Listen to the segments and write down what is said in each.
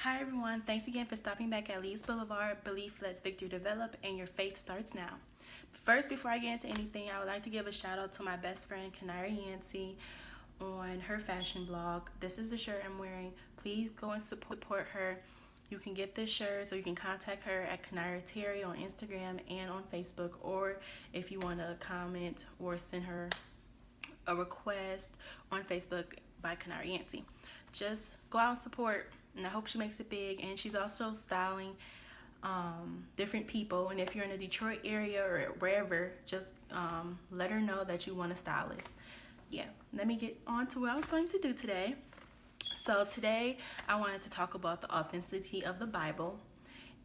Hi everyone, thanks again for stopping back at B.L.V.D. Belief lets victory develop and your faith starts now. First, before I get into anything, I would like to give a shout out to my best friend Kanari Yancey on her fashion blog. This is the shirt I'm wearing. Please go and support her. You can get this shirt, or you can contact her at Kanari Terry on Instagram and on Facebook, or if you want to comment or send her a request on Facebook by Kanari Yancey. Just go out and support, and I hope she makes it big. And she's also styling different people, and if you're in the Detroit area or wherever, just let her know that you want a stylist. Yeah, let me get on to what I was going to do today. So today I wanted to talk about the authenticity of the Bible,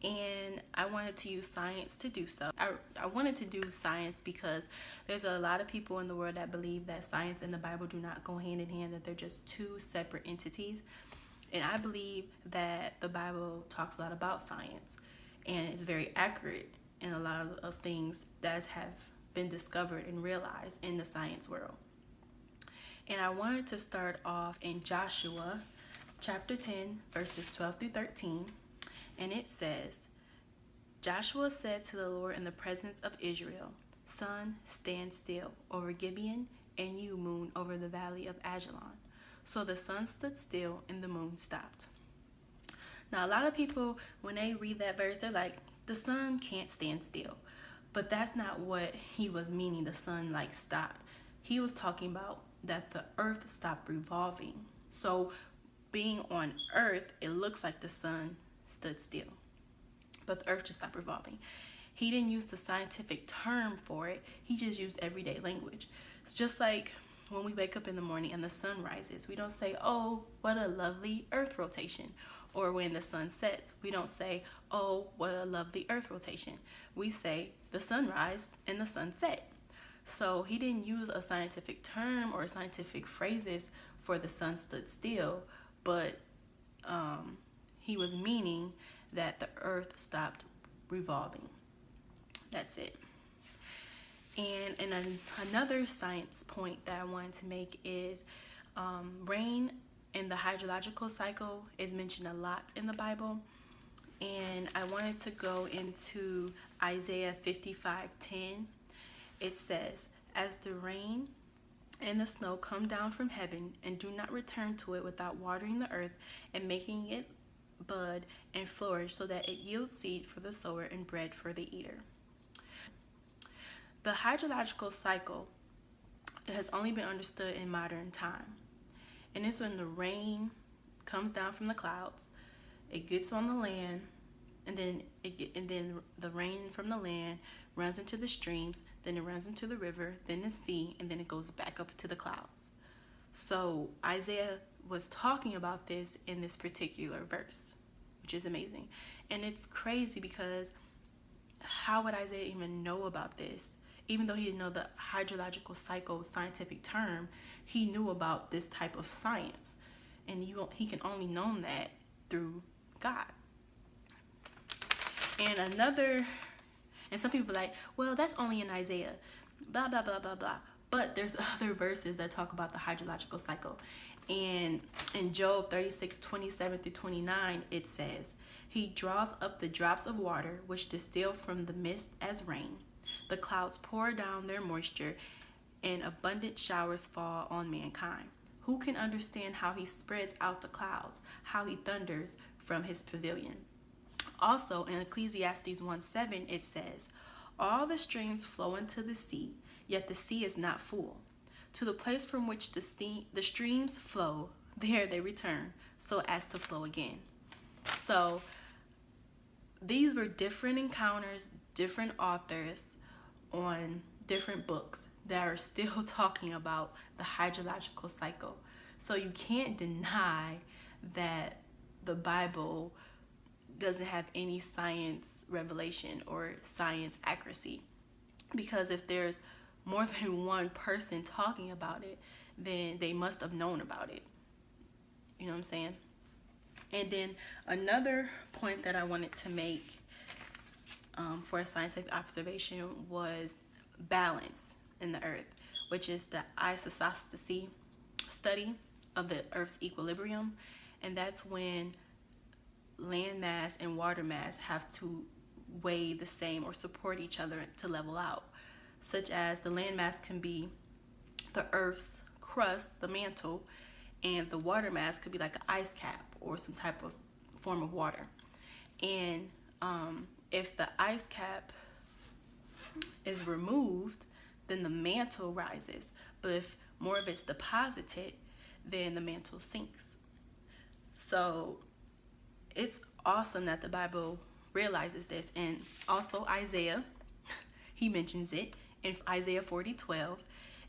and I wanted to use science to do so. I wanted to do science because there's a lot of people in the world that believe that science and the Bible do not go hand in hand, that they're just two separate entities. And I believe that the Bible talks a lot about science, and it's very accurate in a lot of things that have been discovered and realized in the science world. And I wanted to start off in Joshua chapter 10, verses 12 through 13. And it says, Joshua said to the Lord in the presence of Israel, Sun, stand still over Gibeon, and you, moon, over the valley of Ajalon. So the sun stood still and the moon stopped. Now, a lot of people, when they read that verse, they're like, the sun can't stand still. But that's not what he was meaning, the sun stopped. He was talking about that the earth stopped revolving. So being on earth, it looks like the sun stood still, but the earth just stopped revolving. He didn't use the scientific term for it. He just used everyday language. It's just like when we wake up in the morning and the sun rises, we don't say, oh, what a lovely earth rotation. Or when the sun sets, we don't say, oh, what a lovely earth rotation. We say the sun rised and the sun set. So he didn't use a scientific term or scientific phrases for the sun stood still, but he was meaning that the earth stopped revolving. That's it. And another science point that I wanted to make is rain and the hydrological cycle is mentioned a lot in the Bible. And I wanted to go into Isaiah 55:10. It says, as the rain and the snow come down from heaven and do not return to it without watering the earth and making it bud and flourish so that it yields seed for the sower and bread for the eater. The hydrological cycle has only been understood in modern time. And it's when the rain comes down from the clouds, it gets on the land, and then the rain from the land runs into the streams, then it runs into the river, then the sea, and then it goes back up to the clouds. So Isaiah was talking about this in this particular verse, which is amazing. And it's crazy because how would Isaiah even know about this? Even though he didn't know the hydrological cycle scientific term, he knew about this type of science. And he can only know that through God. And some people are like, well, that's only in Isaiah, blah, blah, blah, blah, blah. But there's other verses that talk about the hydrological cycle. And in Job 36:27-29, it says, he draws up the drops of water which distill from the mist as rain. The clouds pour down their moisture, and abundant showers fall on mankind. Who can understand how he spreads out the clouds, how he thunders from his pavilion? Also, in Ecclesiastes 1:7, it says, all the streams flow into the sea, yet the sea is not full. To the place from which the streams flow, there they return, so as to flow again. So these were different encounters, different authors on different books that are still talking about the hydrological cycle. So you can't deny that the Bible doesn't have any science revelation or science accuracy, because if there's more than one person talking about it, then they must have known about it. You know what I'm saying? And then another point that I wanted to make for a scientific observation was balance in the earth, which is the isostasy study of the earth's equilibrium. And that's when land mass and water mass have to weigh the same or support each other to level out, such as the land mass can be the Earth's crust, the mantle, and the water mass could be like an ice cap or some type of form of water. And if the ice cap is removed, then the mantle rises. But if more of it's deposited, then the mantle sinks. So it's awesome that the Bible realizes this. And also Isaiah, he mentions it in Isaiah 40:12.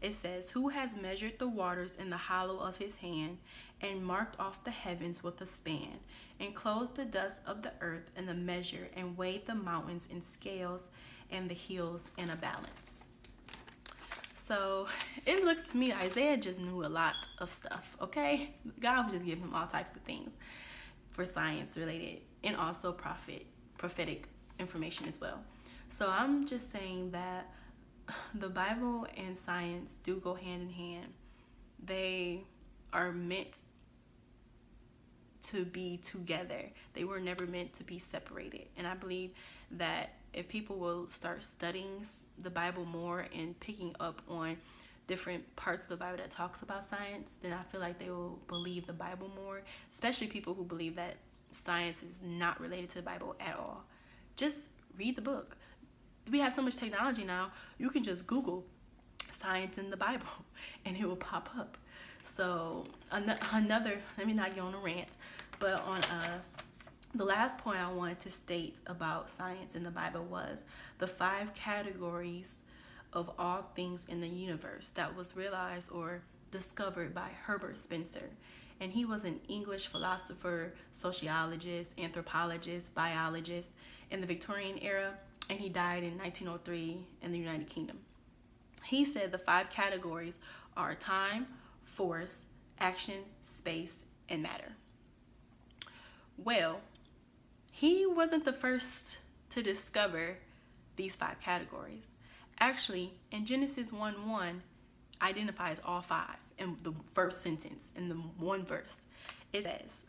It says, "Who has measured the waters in the hollow of his hand, and marked off the heavens with a span, and closed the dust of the earth in the measure, and weighed the mountains in scales, and the hills in a balance?" So it looks to me Isaiah just knew a lot of stuff, okay? God was just giving him all types of things for science related, and also prophetic information as well. So I'm just saying that the Bible and science do go hand in hand. They are meant to be together. They were never meant to be separated. And I believe that if people will start studying the Bible more and picking up on different parts of the Bible that talks about science, then I feel like they will believe the Bible more, especially people who believe that science is not related to the Bible at all. Just read the book. We have so much technology now, you can just Google science in the Bible and it will pop up. So another, let me not get on a rant, but on the last point I wanted to state about science in the Bible was the 5 categories of all things in the universe that was realized or discovered by Herbert Spencer. And he was an English philosopher, sociologist, anthropologist, biologist in the Victorian era, and he died in 1903 in the United Kingdom. He said the 5 categories are time, force, action, space, and matter. Well, he wasn't the first to discover these 5 categories. Actually, in Genesis 1:1 identifies all 5 in the first sentence, in the one verse. It says,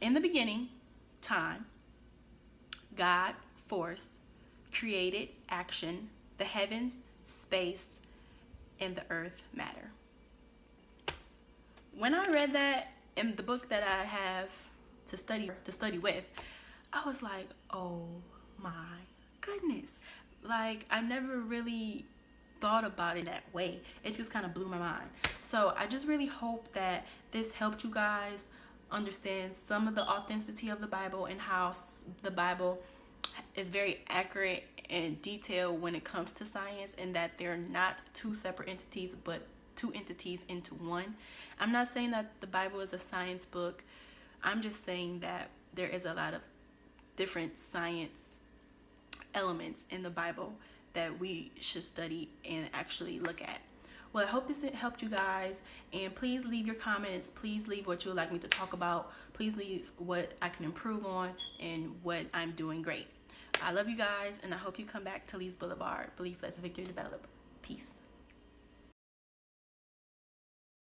"In the beginning, time, God, force, created, action, the heavens, space, and the earth, matter." When I read that in the book that I have to study with, I was like, oh my goodness. Like, I never really thought about it that way. It just kind of blew my mind. So I just really hope that this helped you guys understand some of the authenticity of the Bible and how the Bible is very accurate and detailed when it comes to science, and that they're not 2 separate entities but 2 entities into one. I'm not saying that the Bible is a science book. I'm just saying that there is a lot of different science elements in the Bible that we should study and actually look at. Well, I hope this helped you guys, and please leave your comments. Please leave what you would like me to talk about. Please leave what I can improve on and what I'm doing great. I love you guys, and I hope you come back to Lee's Boulevard. Believe, Let's Victory Develop. Peace.